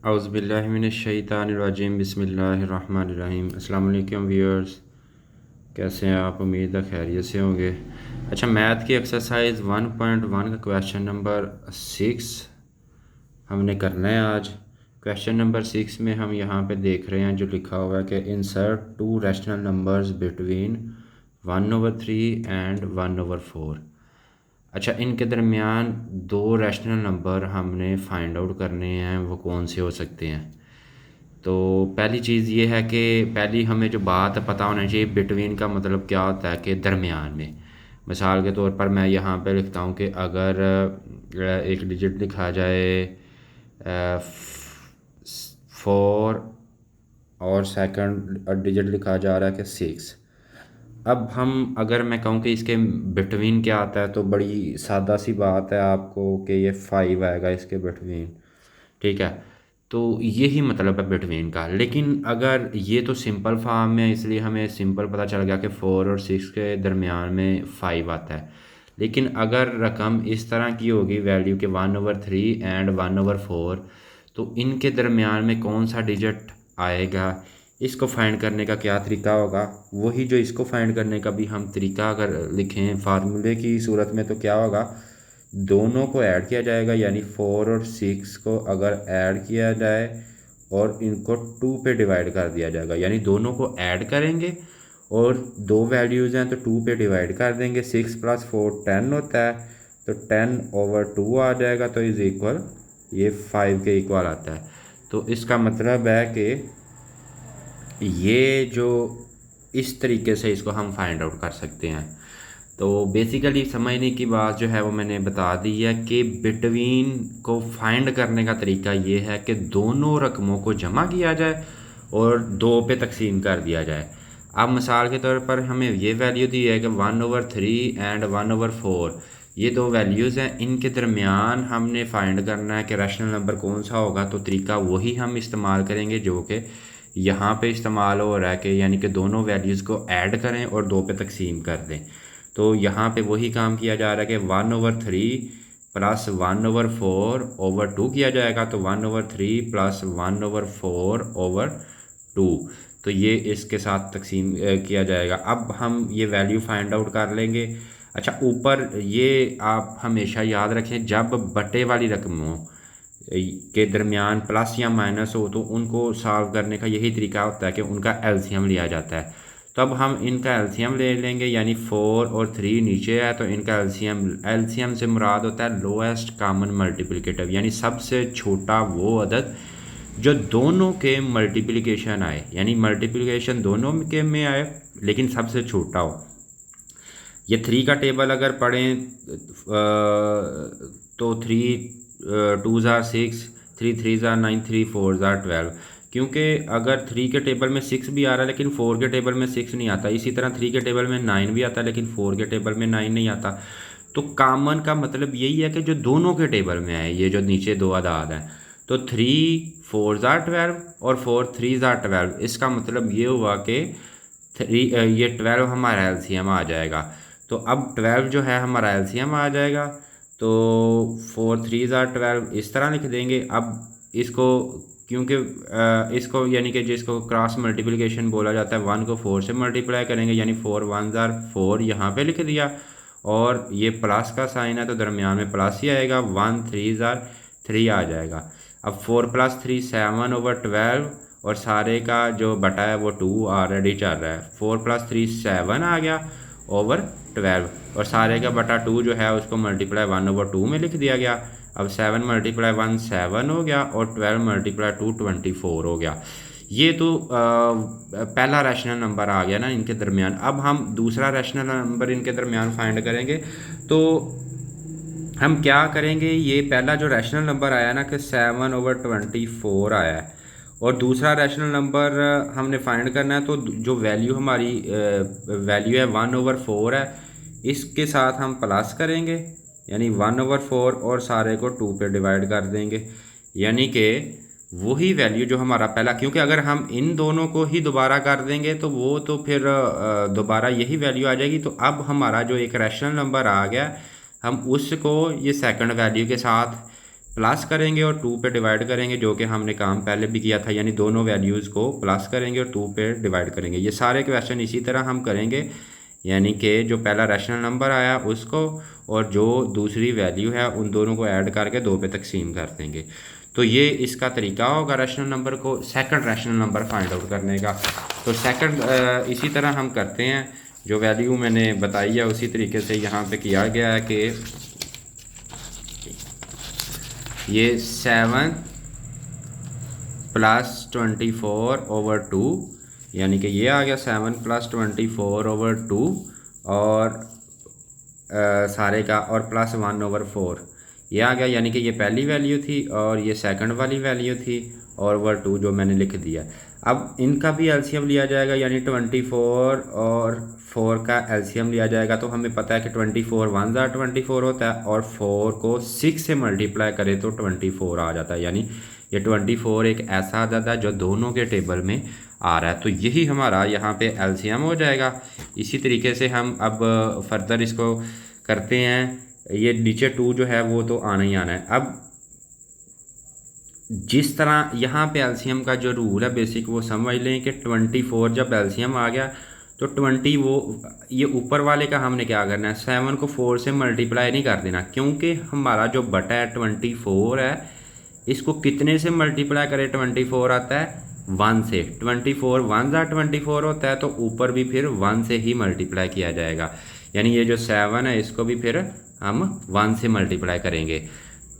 औज़ुबिल्लाहिमिनश्शैतानिर्रजीम बिस्मिल्लाहिर्रहमानिर्रहीम। अस्सलाम वालेकुम व्यूअर्स, कैसे हैं आप? उम्मीद है खैरियत से होंगे। अच्छा, मैथ की एक्सरसाइज 1.1 का क्वेश्चन नंबर 6 हमने करना है आज। क्वेश्चन नंबर 6 में हम यहाँ पे देख रहे हैं जो लिखा हुआ है कि insert to rational numbers between 1/3 and 1/4। अच्छा, इनके दरमियान दो रैशनल नंबर हमने फाइंड आउट करने हैं, वो कौन से हो सकते हैं। तो पहली चीज़ ये है कि पहली हमें जो बात पता होना चाहिए, बिटवीन का मतलब क्या होता है कि दरमियान में। मिसाल के तौर पर मैं यहाँ पे लिखता हूँ कि अगर एक डिजिट लिखा जाए 4 और सेकंड डिजिट लिखा जा रहा है कि 6। अब हम अगर मैं कहूँ कि इसके बिटवीन क्या आता है, तो बड़ी सादा सी बात है आपको कि ये 5 आएगा इसके बिटवीन। ठीक है, तो यही मतलब है बिटवीन का। लेकिन अगर ये तो सिंपल फॉर्म में है, इसलिए हमें सिंपल पता चल गया कि 4 और 6 के दरमियान में 5 आता है। लेकिन अगर रकम इस तरह की होगी वैल्यू के 1/3 एंड 1/4, तो इनके दरमियान में कौन सा डिजिट आएगा, इसको फाइंड करने का क्या तरीका होगा। वही जो इसको फाइंड करने का भी हम तरीका अगर लिखें फार्मूले की सूरत में, तो क्या होगा, दोनों को ऐड किया जाएगा। यानी 4 और 6 को अगर ऐड किया जाए और इनको 2 पे डिवाइड कर दिया जाएगा, यानी दोनों को ऐड करेंगे और दो वैल्यूज़ हैं तो 2 पे डिवाइड कर देंगे। 6 + 4 10 होता है, तो 10/2 आ जाएगा, तो इज़ इक्वल ये 5 के इक्वल आता है। तो इसका मतलब है कि ये जो इस तरीके से इसको हम फाइंड आउट कर सकते हैं। तो बेसिकली समझने की बात जो है वो मैंने बता दी है कि बिटवीन को फाइंड करने का तरीका ये है कि दोनों रकमों को जमा किया जाए और 2 पे तकसीम कर दिया जाए। अब मिसाल के तौर पर हमें ये वैल्यू दी है कि 1/3 एंड 1/4, ये दो वैल्यूज़ हैं, इनके दरमियान हमने फाइंड करना है कि रैशनल नंबर कौन सा होगा। तो तरीका वही हम इस्तेमाल करेंगे जो कि यहाँ पे इस्तेमाल हो रहा है कि यानी कि दोनों वैल्यूज़ को ऐड करें और 2 पे तकसीम कर दें। तो यहाँ पे वही काम किया जा रहा है कि 1/3 + 1/4/2 किया जाएगा, तो 1/3 + 1/4/2, तो ये इसके साथ तकसीम किया जाएगा। अब हम ये वैल्यू फाइंड आउट कर लेंगे। अच्छा, ऊपर ये आप हमेशा याद रखें, जब बटे वाली रकमों के दरमियान प्लस या माइनस हो तो उनको सॉल्व करने का यही तरीका होता है कि उनका एलसीएम लिया जाता है। तो अब हम इनका एलसीएम ले लेंगे, यानी 4 और 3 नीचे है तो इनका एलसीएम से मुराद होता है लोएस्ट कॉमन मल्टीप्लिकेटिव, यानी सबसे छोटा वो अदद जो दोनों के मल्टीप्लिकेशन आए, यानी मल्टीप्लिकेशन दोनों के में आए लेकिन सबसे छोटा हो। ये 3 का टेबल अगर पढ़ें तो 3 2 ज़ार 6, 3 3 ज़ार 9, 3 4 ज़ार 12। क्योंकि अगर 3 के टेबल में 6 भी आ रहा है लेकिन 4 के टेबल में 6 नहीं आता, इसी तरह 3 के टेबल में 9 भी आता है लेकिन 4 के टेबल में 9 नहीं आता। तो कॉमन का मतलब यही है कि जो दोनों के टेबल में आए, ये जो नीचे दो अदाद हैं, तो 3 4 ज़ार 12 और 4 3 ज़ार 12। इसका मतलब ये हुआ कि ये 12 हमारा एलसीएम आ जाएगा। तो अब 12 जो है हमारा एलसीएम आ जाएगा, तो 4 3 ज़ार 12 इस तरह लिख देंगे। अब इसको क्योंकि इसको यानी कि जिसको क्रॉस मल्टीप्लिकेशन बोला जाता है, 1 को 4 से मल्टीप्लाई करेंगे, यानी 4 1 ज़ार 4 यहाँ पे लिख दिया, और ये प्लस का साइन है तो दरमियान में प्लस ही आएगा, 1 3 ज़ार 3 आ जाएगा। अब 4 + 3 7/12, और सारे का जो बटा है वो 2 ऑलरेडी चल रहा है। 4 + 3 7 आ गया ओवर 12, और सारे का बटा 2 जो है उसको मल्टीप्लाई 1/2 में लिख दिया गया। अब 7 × 1 7 हो गया और 12 × 2 24 हो गया। ये तो पहला रैशनल नंबर आ गया ना इनके दरमियान। अब हम दूसरा रैशनल नंबर इनके दरमियान फाइंड करेंगे। तो हम क्या करेंगे, ये पहला जो रैशनल नंबर आया ना कि 7/24 आया है, और दूसरा रैशनल नंबर हमने फाइंड करना है, तो जो वैल्यू हमारी वैल्यू है 1/4 है, इसके साथ हम प्लस करेंगे, यानी 1/4 और सारे को 2 पे डिवाइड कर देंगे, यानी कि वही वैल्यू जो हमारा पहला, क्योंकि अगर हम इन दोनों को ही दोबारा कर देंगे तो वो तो फिर दोबारा यही वैल्यू आ जाएगी। तो अब हमारा जो एक रैशनल नंबर आ गया, हम उसको ये सेकंड वैल्यू के साथ प्लस करेंगे और 2 पे डिवाइड करेंगे, जो कि हमने काम पहले भी किया था, यानी दोनों वैल्यूज़ को प्लस करेंगे और 2 पे डिवाइड करेंगे। ये सारे क्वेश्चन इसी तरह हम करेंगे, यानी कि जो पहला रैशनल नंबर आया उसको और जो दूसरी वैल्यू है उन दोनों को ऐड करके 2 पे तकसीम कर देंगे। तो ये इसका तरीका होगा रैशनल नंबर को second rational number find out करने का। तो सेकंड इसी तरह हम करते हैं, जो वैल्यू मैंने बताई है उसी तरीके से यहाँ पे किया गया है कि ये 7 + 24/2, यानी कि ये आ गया 7 + 24/2 और सारे का और +1/4 ये आ गया, यानी कि ये पहली वैल्यू थी और ये सेकंड वाली वैल्यू थी और /2 जो मैंने लिख दिया। अब इनका भी एलसीएम लिया जाएगा, यानी 24 और 4 का एलसीएम लिया जाएगा। तो हमें पता है कि 24 1 ज़ा 24 होता है और 4 को 6 से मल्टीप्लाई करें तो 24 आ जाता है, यानी ये 24 एक ऐसा अदद है जो दोनों के टेबल में आ रहा है। तो यही हमारा यहाँ पे एलसीएम हो जाएगा। इसी तरीके से हम अब फर्दर इसको करते हैं। ये नीचे 2 जो है वो तो आना ही आना है। अब जिस तरह यहाँ पे एलसीएम का जो रूल है बेसिक वो समझ लें कि 24 जब एलसीएम आ गया तो 20 वो ये ऊपर वाले का हमने क्या करना है, 7 को 4 से मल्टीप्लाई नहीं कर देना, क्योंकि हमारा जो बटा है 24 है, इसको कितने से मल्टीप्लाई करें 24 आता है 1 से। 24 1 ज़ा 24 होता है, तो ऊपर भी फिर 1 से ही मल्टीप्लाई किया जाएगा, यानी ये जो 7 है इसको भी फिर हम 1 से मल्टीप्लाई करेंगे।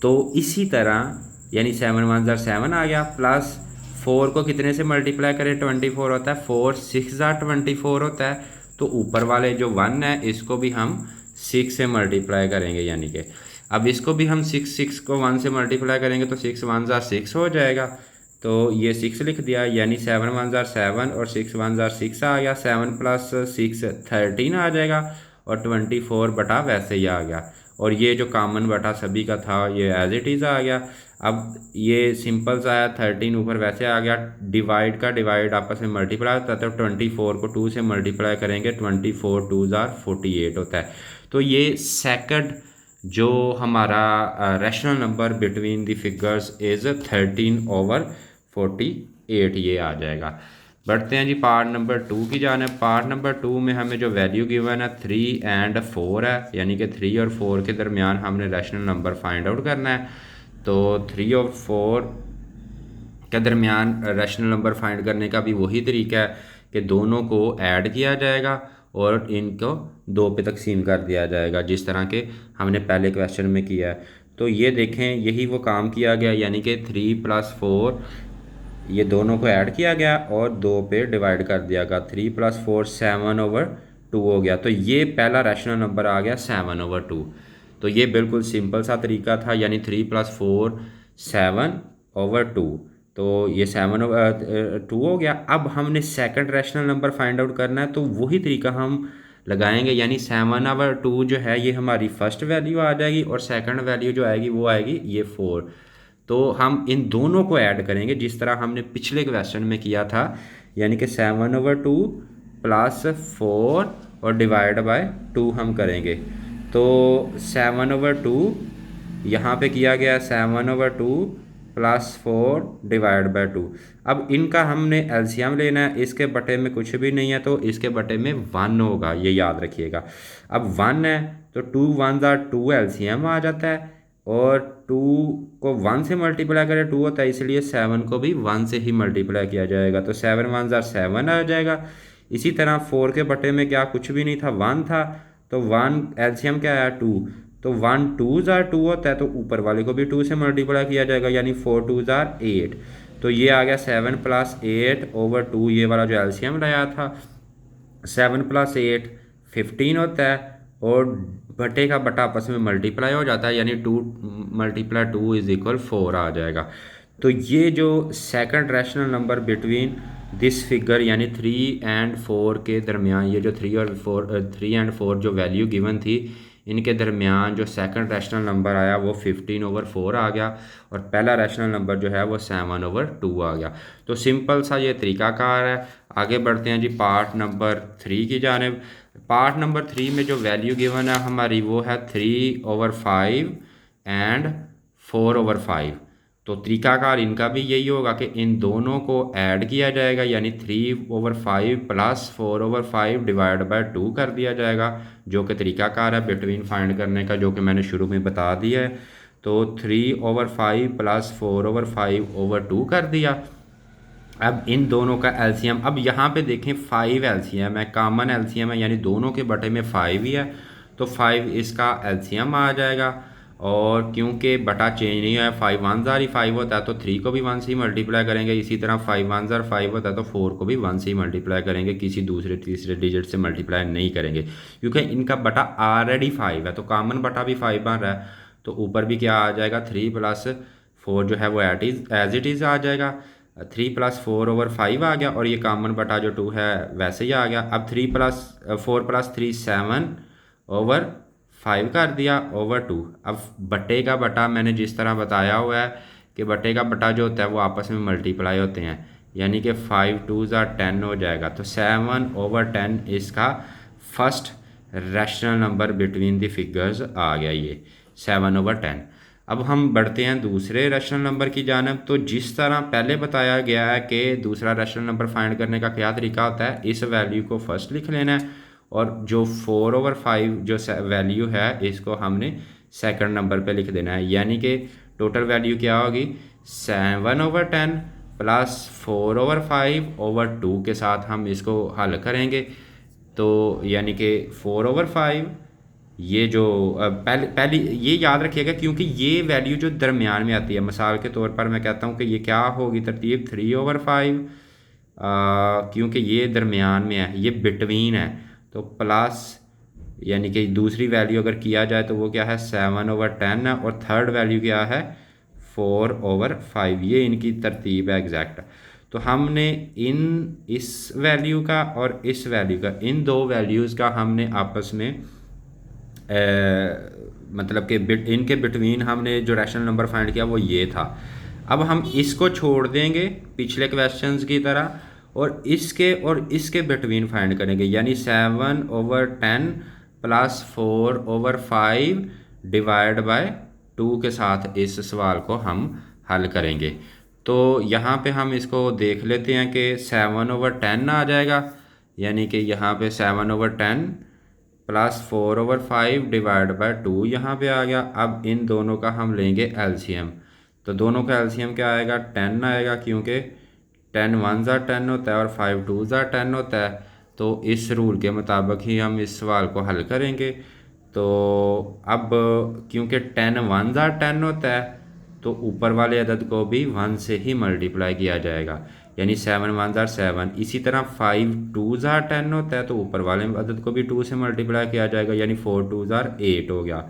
तो इसी तरह यानी 7 1 ज़ा 7 आ गया, प्लस 4 को कितने से मल्टीप्लाई करें 24 होता है, 4 6 ज़ा 24 होता है, तो ऊपर वाले जो 1 है इसको भी हम 6 से मल्टीप्लाई करेंगे, यानी कि अब इसको भी हम 6 को 1 से मल्टीप्लाई करेंगे तो 6 1 ज़ा 6 हो जाएगा। तो ये 6 लिख दिया, यानी 7 1 ज़ा 7 और 6 1 ज़ा 6 आ गया। 7 + 6 13 आ जाएगा और 24 बटा वैसे ही आ गया, और ये जो कॉमन बटा सभी का था ये एज इट इज़ आ गया। अब ये सिंपल सा है, 13 ऊपर वैसे आ गया, डिवाइड का डिवाइड आपस में मल्टीप्लाई होता है, तो 24 को 2 से मल्टीप्लाई करेंगे, 24 2 ज़ा 48 होता है। तो ये सेकंड जो हमारा rational number between the figures is 13/48 ये आ जाएगा। बढ़ते हैं जी पार्ट नंबर 2 की जानिब। पार्ट नंबर 2 में हमें जो वैल्यू गिवन है 3 और 4 है, यानी कि 3 और 4 के दरमियान हमने रैशनल नंबर फाइंड आउट करना है। तो 3 और 4 के दरमियान रैशनल नंबर फाइंड करने का भी वही तरीका है कि दोनों को ऐड किया जाएगा और इनको 2 पे तकसीम कर दिया जाएगा, जिस तरह के हमने पहले क्वेश्चन में किया है। तो ये देखें, यही वो काम किया गया, यानी कि 3 + 4 ये दोनों को ऐड किया गया और 2 पे डिवाइड कर दिया गया। 3 + 4 7/2 हो गया। तो ये पहला रैशनल नंबर आ गया 7/2। तो ये बिल्कुल सिंपल सा तरीका था, यानी 3 + 4 7/2। तो ये 7/2 हो गया। अब हमने second rational number find out करना है, तो वही तरीका हम लगाएंगे, यानी 7/2 जो है ये हमारी फर्स्ट वैल्यू आ जाएगी और सेकंड वैल्यू जो आएगी वो आएगी ये 4। तो हम इन दोनों को ऐड करेंगे जिस तरह हमने पिछले क्वेश्चन में किया था, यानी कि 7/2 + 4 और डिवाइड बाय 2 हम करेंगे। तो 7/2 यहाँ पे किया गया 7/2 + 4 डिवाइड बाय 2। अब इनका हमने एलसीएम लेना है, इसके बटे में कुछ भी नहीं है तो इसके बटे में 1 होगा, ये याद रखिएगा। अब 1 है तो 2 1 ज़ा 2 एलसीएम आ जाता है, और 2 को 1 से मल्टीप्लाई करें 2 होता है, इसलिए 7 को भी 1 से ही मल्टीप्लाई किया जाएगा, तो 7 1 ज़ा 7 आ जाएगा। इसी तरह 4 के बटे में क्या कुछ भी नहीं था, 1 था, तो 1 एलसीएम क्या आया 2, तो 1 2 ज़ा 2 होता है, तो ऊपर वाले को भी 2 से मल्टीप्लाई किया जाएगा, यानी 4 2 ज़ा 8। तो ये आ गया 7 + 8/2, ये वाला जो एलसीएम लाया था। 7 + 8 15 होता है, और बटे का बटा आपस में मल्टीप्लाई हो जाता है, यानी 2 × 2 = 4 आ जाएगा। तो ये जो second rational number between this figure यानी 3 और 4 के दरमियान, ये जो 3 और 4 जो वैल्यू गिवन थी इनके दरमियान जो सेकंड रैशनल नंबर आया वो 15/4 आ गया, और पहला रैशनल नंबर जो है वो 7/2 आ गया। तो सिंपल सा ये तरीकाकार है। आगे बढ़ते हैं जी पार्ट नंबर 3 की जानिब। पार्ट नंबर 3 में जो वैल्यू गिवन है हमारी वो है 3/5 और 4/5। तो तरीकाकार इनका भी यही होगा कि इन दोनों को ऐड किया जाएगा, यानी 3/5 प्लस 4/5 डिवाइड बाय 2 कर दिया जाएगा, जो कि तरीकाकार है बिटवीन फाइंड करने का, जो कि मैंने शुरू में बता दिया है। तो 3/5 प्लस 4/5/2 कर दिया। अब इन दोनों का एलसीएम, अब यहाँ पे देखें 5 एलसीएम है, कॉमन एलसीएम है, यानी दोनों के बटे में 5 ही है, तो 5 इसका एलसीएम आ जाएगा। और क्योंकि बटा चेंज नहीं है, 5 1 ज़ार ही 5 होता है, तो 3 को भी 1 से ही मल्टीप्लाई करेंगे। इसी तरह 5 1 ज़ार 5 होता है, तो 4 को भी 1 से ही मल्टीप्लाई करेंगे, किसी दूसरे तीसरे डिजिट से मल्टीप्लाई नहीं करेंगे, क्योंकि इनका बटा ऑलरेडी 5 है, तो कॉमन बटा भी 5 बन रहा है। तो ऊपर भी क्या आ जाएगा, 3 + 4 जो है वो एज इट इज़ आ जाएगा। 3 + 4/5 आ गया, और ये कॉमन बटा जो 2 है वैसे ही आ गया। अब 4 + 3 7/5 कर दिया ओवर 2। अब बटे का बटा मैंने जिस तरह बताया हुआ है कि बटे का बटा जो होता है वो आपस में मल्टीप्लाई होते हैं, यानी कि 5 2 = 10 हो जाएगा। तो 7/10 इसका first rational number between the figures आ गया, ये 7/10। अब हम बढ़ते हैं दूसरे रैशनल नंबर की जानब। तो जिस तरह पहले बताया गया है कि दूसरा रैशनल नंबर फाइंड करने का क्या तरीका होता है, इस वैल्यू को फर्स्ट लिख लेना है, और जो 4/5 जो वैल्यू है इसको हमने सेकंड नंबर पे लिख देना है, यानी कि टोटल वैल्यू क्या होगी, 7/10 प्लस 4/5/2 के साथ हम इसको हल करेंगे। तो यानी कि 4/5, ये जो पहले ये याद रखिएगा, क्योंकि ये वैल्यू जो दरमियान में आती है, मिसाल के तौर पर मैं कहता हूँ कि ये क्या होगी तरतीब 3/5, क्योंकि ये दरमियान में है, ये बिटवीन है, तो प्लस यानी कि दूसरी वैल्यू अगर किया जाए तो वो क्या है 7/10 है, और थर्ड वैल्यू क्या है 4/5। ये इनकी तरतीब है एग्जैक्ट। तो हमने इस वैल्यू का और इस वैल्यू का, इन दो वैल्यूज़ का हमने आपस में मतलब कि इनके बिटवीन हमने जो रैशनल नंबर फाइंड किया वो ये था। अब हम इसको छोड़ देंगे पिछले क्वेश्चंस की तरह, और इसके बिटवीन फाइंड करेंगे, यानी 7/10 प्लस 4/5 डिवाइड बाय 2 के साथ इस सवाल को हम हल करेंगे। तो यहाँ पे हम इसको देख लेते हैं कि 7/10 आ जाएगा, यानी कि यहाँ पे 7/10 प्लस 4/5 डिवाइड बाय 2 यहाँ पे आ गया। अब इन दोनों का हम लेंगे एलसीएम, तो दोनों का एलसीएम क्या आएगा 10 आएगा, क्योंकि 10 1 ज़ार 10 होता है और 5 2 ज़ार 10 होता है। तो इस रूल के मुताबिक ही हम इस सवाल को हल करेंगे। तो अब क्योंकि 10 1 ज़ार 10 होता है, तो ऊपर वाले अदद को भी 1 से ही मल्टीप्लाई किया जाएगा, यानी 7 1 ज़ार 7। इसी तरह 5 2 ज़ार 10 होता है, तो ऊपर वाले अदद को भी 2 से मल्टीप्लाई किया जाएगा, यानी 4 2 ज़ार 8 हो गया।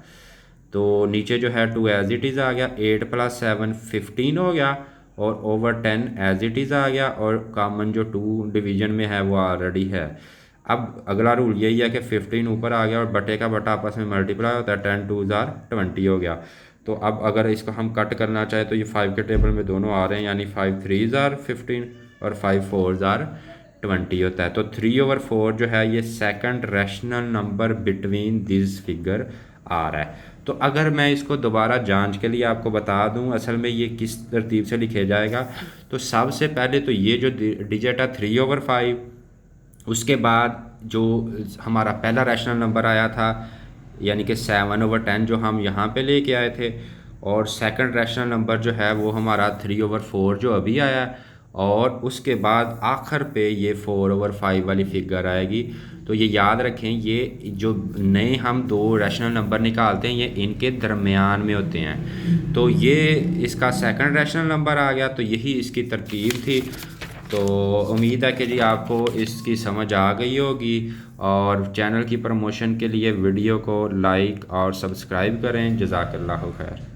तो नीचे जो है 2 एज इट इज़ आ गया, 8 + 7 15 हो गया, और ओवर 10 एज इट इज़ आ गया, और कॉमन जो 2 डिवीजन में है वो ऑलरेडी है। अब अगला रूल यही है कि 15 ऊपर आ गया और बटे का बटा आपस में मल्टीप्लाई होता है, 10 2 ज़ार 20 हो गया। तो अब अगर इसको हम कट करना चाहे तो ये 5 के टेबल में दोनों आ रहे हैं, यानी 5 3 ज़ार 15 और 5 4 ज़ार 20 होता है। तो 3/4 जो है ये second rational number between this figure आ रहा है। तो अगर मैं इसको दोबारा जांच के लिए आपको बता दूं असल में ये किस तरतीब से लिखे जाएगा, तो सबसे पहले तो ये जो डिजिट है 3/5, उसके बाद जो हमारा पहला रैशनल नंबर आया था यानी कि 7/10 जो हम यहाँ पे लेके आए थे, और सेकंड रैशनल नंबर जो है वो हमारा 3/4 जो अभी आया है, और उसके बाद आखिर पे ये 4/5 वाली फिगर आएगी। तो ये याद रखें, ये जो नए हम दो रैशनल नंबर निकालते हैं ये इनके दरमियान में होते हैं। तो ये इसका सेकंड रैशनल नंबर आ गया, तो यही इसकी तरतीब थी। तो उम्मीद है कि जी आपको इसकी समझ आ गई होगी, और चैनल की प्रमोशन के लिए वीडियो को लाइक और सब्सक्राइब करें। जज़ाकल्लाहु खैर।